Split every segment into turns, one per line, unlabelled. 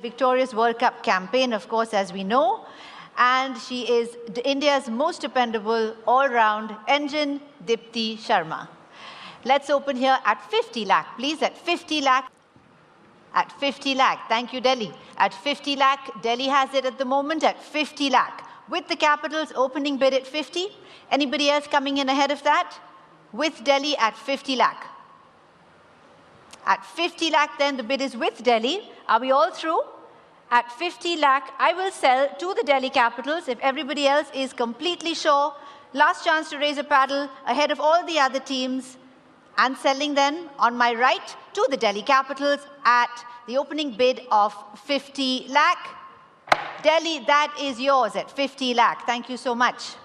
Victorious World Cup campaign, of course, as we know. And she is India's most dependable all-round engine, Dipti Sharma. Let's open here at 50 lakh, please, at 50 lakh. At 50 lakh, thank you, Delhi. At 50 lakh, Delhi has it at the moment at 50 lakh. With the capitals, opening bid at 50. Anybody else coming in ahead of that? With Delhi at 50 lakh. At 50 lakh, then the bid is with Delhi. Are we all through? At 50 lakh, I will sell to the Delhi Capitals if everybody else is completely sure. Last chance to raise a paddle ahead of all the other teams. And selling then on my right to the Delhi Capitals at the opening bid of 50 lakh. Delhi, that is yours at 50 lakh. Thank you so much.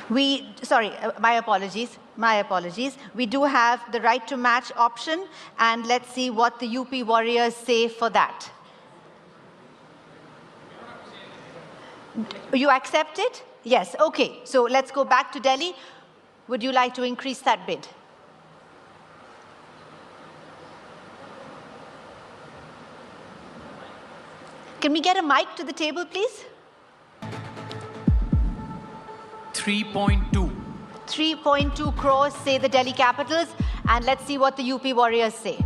My apologies. My apologies. We do have the right to match option, and let's see what the UP Warriors say for that. You accept it? Yes, okay. So let's go back to Delhi. Would you like to increase that bid? Can we get a mic to the table, please?
3.2.
3.2 crores, say the Delhi Capitals, and let's see what the UP Warriors say.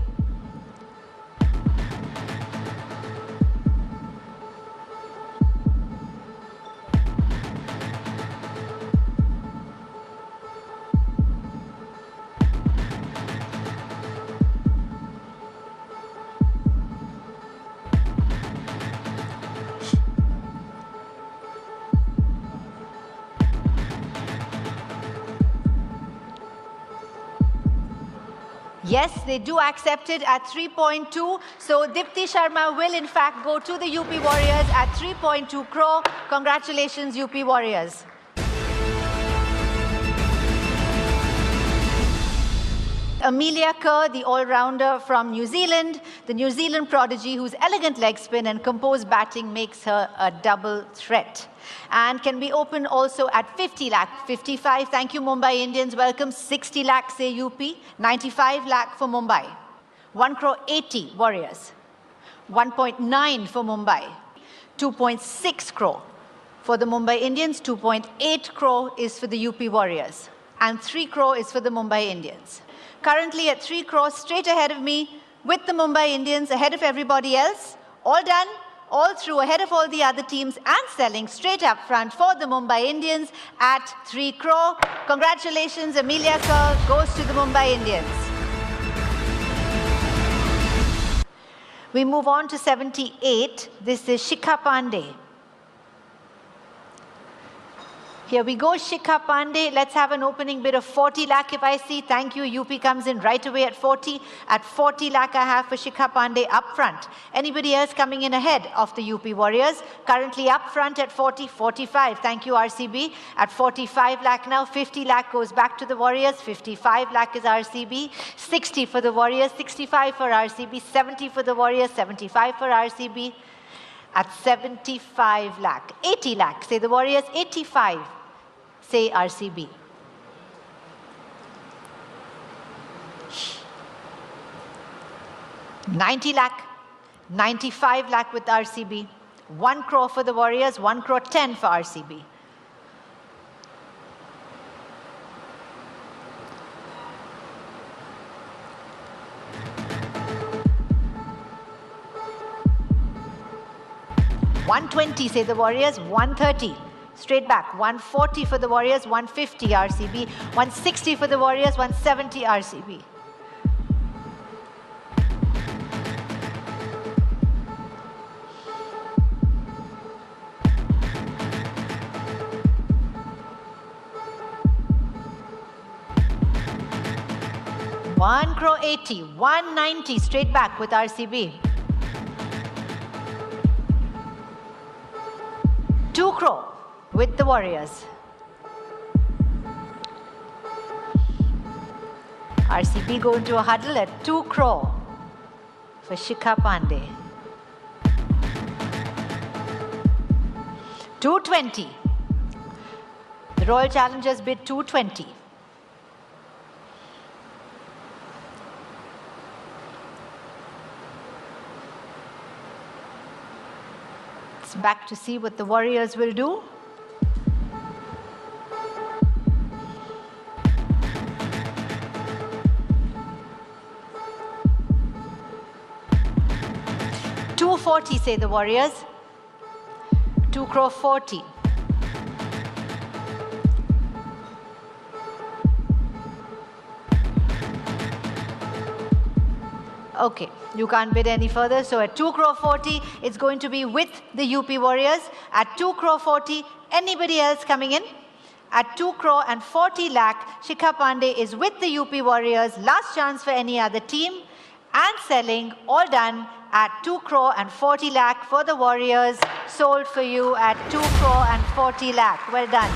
Yes, they do accept it at 3.2. So Dipti Sharma will in fact go to the UP Warriors at 3.2 crore. Congratulations, UP Warriors. Amelia Kerr, the all-rounder from New Zealand, the New Zealand prodigy whose elegant leg spin and composed batting makes her a double threat. And can be open also at 50 lakh, 55. Thank you, Mumbai Indians. Welcome. 60 lakh, say UP. 95 lakh for Mumbai. 1 crore 80 Warriors. 1.9 for Mumbai. 2.6 crore for the Mumbai Indians. 2.8 crore is for the UP Warriors. And 3 crore is for the Mumbai Indians. Currently at 3 crores, straight ahead of me, with the Mumbai Indians, ahead of everybody else. All done, all through, ahead of all the other teams, and selling straight up front for the Mumbai Indians at 3 crore. Congratulations, Amelia Kerr goes to the Mumbai Indians. We move on to 78. This is Shikha Pandey. Here we go, Shikha Pandey. Let's have an opening bid of 40 lakh if I see. Thank you. UP comes in right away at 40. At 40 lakh I have for Shikha Pandey up front. Anybody else coming in ahead of the UP Warriors? Currently up front at 40, 45. Thank you, RCB. At 45 lakh now, 50 lakh goes back to the Warriors. 55 lakh is RCB. 60 for the Warriors, 65 for RCB. 70 for the Warriors, 75 for RCB. At 75 lakh, 80 lakh, say the Warriors, 85. Say RCB. $90 lakh, 95 lakh with RCB. 1 crore for the Warriors, 1 crore 10 for RCB. $120, say the Warriors, 130. Straight back, 140 for the Warriors, 150 RCB, 160 for the Warriors, 170 RCB. $1 crore 80, 190 straight back with RCB. 2 crore with the Warriors. RCB go into a huddle at 2 crore for Shikha Pandey. 220. The Royal Challengers bid 220. It's back to see what the Warriors will do. $240, say the Warriors. 2 crore 40. Okay, you can't bid any further. So at 2 crore 40, it's going to be with the UP Warriors. At 2 crore 40, anybody else coming in? At 2 crore and 40 lakh, Shikha Pandey is with the UP Warriors. Last chance for any other team. And selling, all done at 2 crore and 40 lakh for the Warriors. Sold for you at 2 crore and 40 lakh. Well done.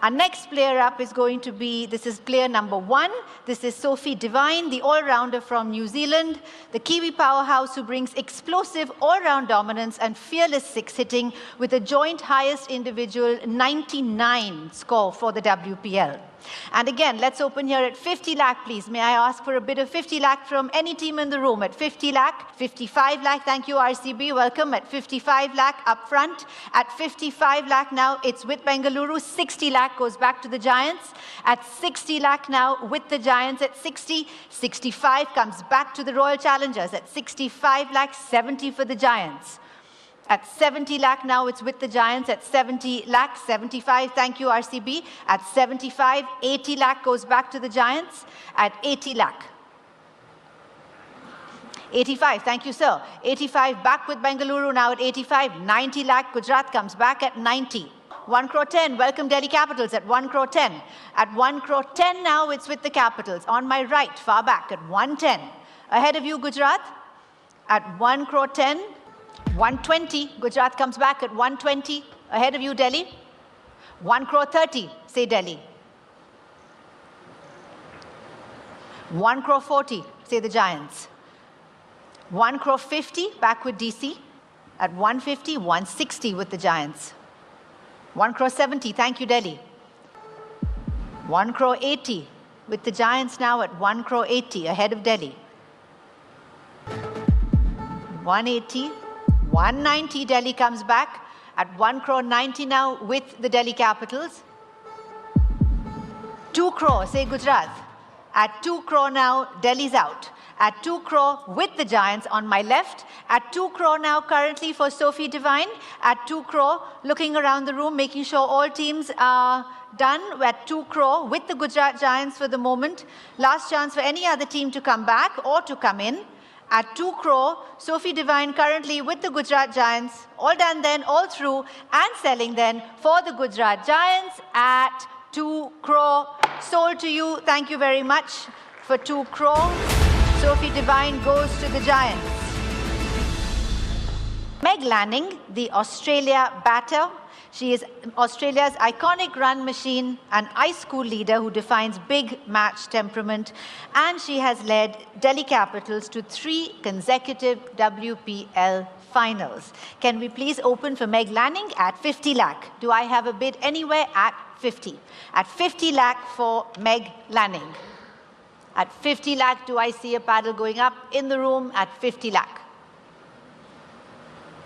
Our next player up is going to be, this is player number 1. This is Sophie Devine, the all-rounder from New Zealand, the Kiwi powerhouse who brings explosive all-round dominance and fearless six-hitting with a joint highest individual 99 score for the WPL. And again, let's open here at 50 lakh, please. May I ask for a bid of 50 lakh from any team in the room? At 50 lakh, 55 lakh, thank you RCB, welcome. At 55 lakh up front. At 55 lakh now, it's with Bengaluru. 60 lakh goes back to the Giants. At 60 lakh now, with the Giants at 60. 65 comes back to the Royal Challengers. At 65 lakh, 70 for the Giants. At 70 lakh now, it's with the Giants. At 70 lakh, 75, thank you RCB. At 75, 80 lakh goes back to the Giants. At 80 lakh. 85, thank you sir. 85 back with Bengaluru now at 85. 90 lakh, Gujarat comes back at 90. 1 crore 10, welcome Delhi Capitals at 1 crore 10. At 1 crore 10 now, it's with the Capitals. On my right, far back at 110. Ahead of you, Gujarat. At 1 crore 10. 120, Gujarat comes back at 120. Ahead of you, Delhi. 1 crore 30, say Delhi. 1 crore 40, say the Giants. 1 crore 50, back with DC. At 150, 160 with the Giants. 1 crore 70, thank you, Delhi. 1 crore 80, with the Giants now at 1 crore 80, ahead of Delhi. 180. 190, Delhi comes back at 1 crore 90 now with the Delhi Capitals. 2 crore, say Gujarat. At 2 crore now, Delhi's out. At 2 crore with the Giants on my left. At 2 crore now currently for Sophie Devine. At 2 crore, looking around the room, making sure all teams are done. At 2 crore with the Gujarat Giants for the moment. Last chance for any other team to come back or to come in. At 2 crore, Sophie Devine currently with the Gujarat Giants, all done then, all through, and selling then for the Gujarat Giants at 2 crore. Sold to you, thank you very much for 2 crore. Sophie Devine goes to the Giants. Meg Lanning, the Australia batter. She is Australia's iconic run machine, an high school leader who defines big match temperament, and she has led Delhi Capitals to 3 consecutive WPL finals. Can we please open for Meg Lanning at 50 lakh? Do I have a bid anywhere at 50? At 50 lakh for Meg Lanning. At 50 lakh, do I see a paddle going up in the room at 50 lakh?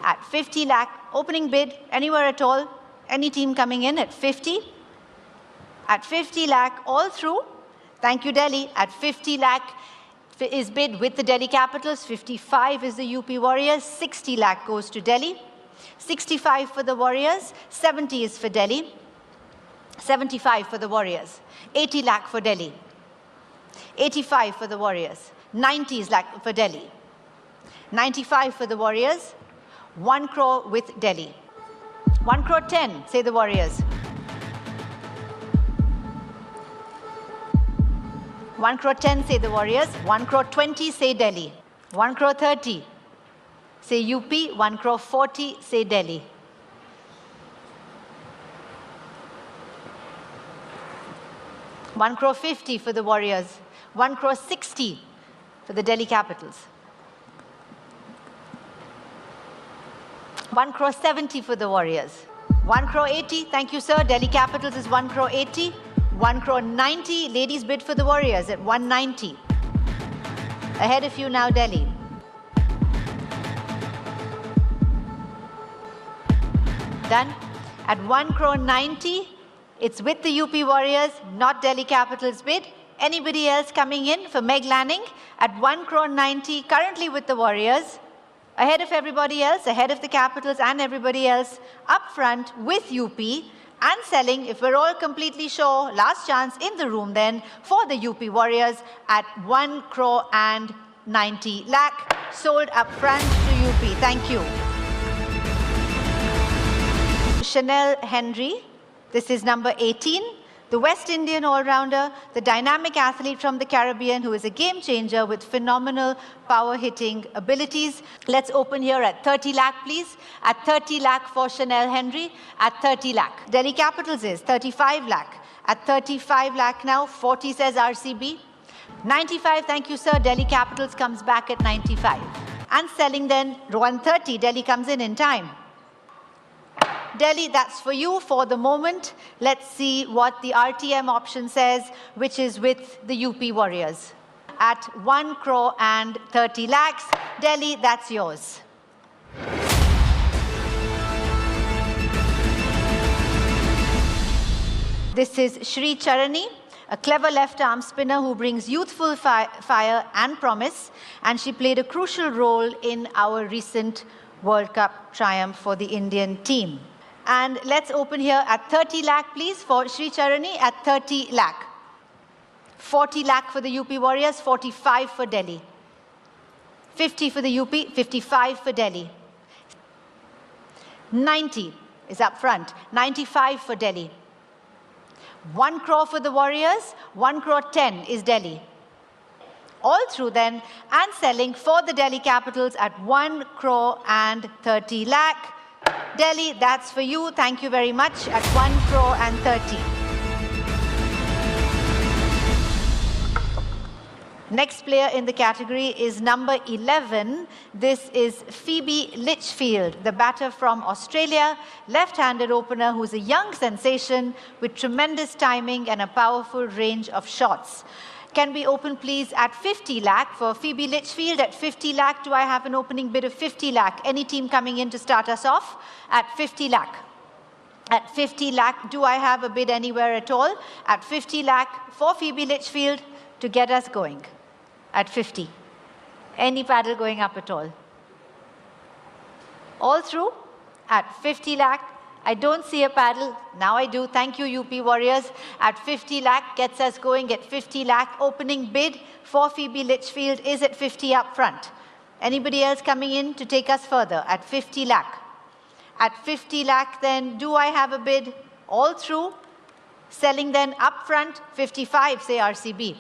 At 50 lakh, opening bid, anywhere at all, any team coming in at 50. At 50 lakh, all through. Thank you, Delhi. At 50 lakh is bid with the Delhi Capitals. 55 is the UP Warriors. 60 lakh goes to Delhi. 65 for the Warriors. 70 is for Delhi. 75 for the Warriors. 80 lakh for Delhi. 85 for the Warriors. 90 is lakh for Delhi. 95 for the Warriors. 1 crore with Delhi. 1 crore 10, say the Warriors. 1 crore 10, say the Warriors. 1 crore 20, say Delhi. 1 crore 30, say UP. 1 crore 40, say Delhi. $1 crore 50 for the Warriors. 1 crore 60 for the Delhi Capitals. 1 crore 70 for the Warriors. 1 crore 80, thank you sir. Delhi Capitals is 1 crore 80. 1 crore 90, ladies bid for the Warriors at 190. Ahead of you now, Delhi. Done. At 1 crore 90, it's with the UP Warriors, not Delhi Capitals bid. Anybody else coming in for Meg Lanning at 1 crore 90, currently with the Warriors, ahead of everybody else, ahead of the Capitals and everybody else, up front with UP and selling, if we're all completely sure, last chance in the room then for the UP Warriors at 1 crore and 90 lakh, sold up front to UP. Thank you. Chanel Henry, this is number 18. The West Indian all-rounder, the dynamic athlete from the Caribbean who is a game changer with phenomenal power-hitting abilities. Let's open here at 30 lakh, please. At 30 lakh for Chanel Henry, at 30 lakh. Delhi Capitals is 35 lakh. At 35 lakh now, 40 says RCB. 95, thank you, sir. Delhi Capitals comes back at 95. And selling then 130, Delhi comes in time. Delhi, that's for you for the moment. Let's see what the RTM option says, which is with the UP Warriors. At 1 crore and 30 lakhs, Delhi, that's yours. This is Shri Charani, a clever left-arm spinner who brings youthful fire and promise, and she played a crucial role in our recent World Cup triumph for the Indian team. And let's open here at 30 lakh, please, for Shri Charani at 30 lakh. 40 lakh for the UP Warriors, 45 for Delhi. 50 for the UP, 55 for Delhi. 90 is up front, 95 for Delhi. 1 crore for the Warriors, 1 crore 10 is Delhi. All through then, and selling for the Delhi Capitals at 1 crore and 30 lakh. Delhi, that's for you. Thank you very much at 1 crore and 30. Next player in the category is number 11. This is Phoebe Litchfield, the batter from Australia, left-handed opener who's a young sensation with tremendous timing and a powerful range of shots. Can we open, please, at 50 lakh for Phoebe Litchfield? At 50 lakh, do I have an opening bid of 50 lakh? Any team coming in to start us off? At 50 lakh. At 50 lakh, do I have a bid anywhere at all? At 50 lakh for Phoebe Litchfield to get us going. At 50. Any paddle going up at all? All through? At 50 lakh. I don't see a paddle. Now I do. Thank you, UP Warriors. At 50 lakh, gets us going at 50 lakh. Opening bid for Phoebe Litchfield is at 50 up front. Anybody else coming in to take us further? At 50 lakh. At 50 lakh, then, do I have a bid all through? Selling then up front, 55, say RCB.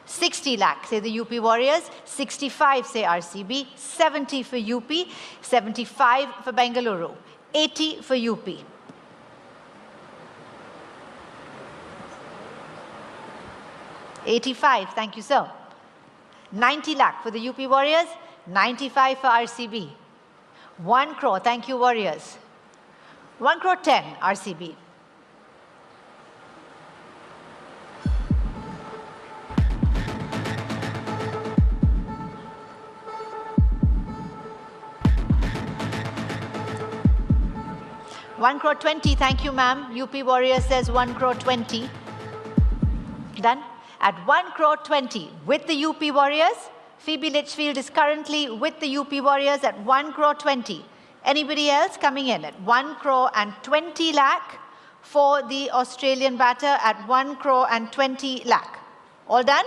60 lakh, say the UP Warriors. 65, say RCB. 70 for UP. 75 for Bengaluru. 80 for UP. 85, thank you, sir. 90 lakh for the UP Warriors. 95 for RCB. 1 crore, thank you, Warriors. 1 crore 10, RCB. One crore 20, thank you, ma'am. UP Warriors says 1 crore 20. Done. At 1 crore 20 with the UP Warriors, Phoebe Litchfield is currently with the UP Warriors at 1 crore 20. Anybody else coming in at 1 crore and 20 lakh for the Australian batter at 1 crore and 20 lakh. All done?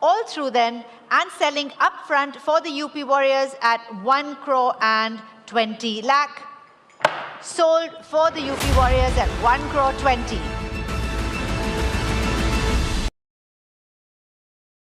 All through then, and selling up front for the UP Warriors at 1 crore and 20 lakh. Sold for the UP Warriors at 1 crore 20.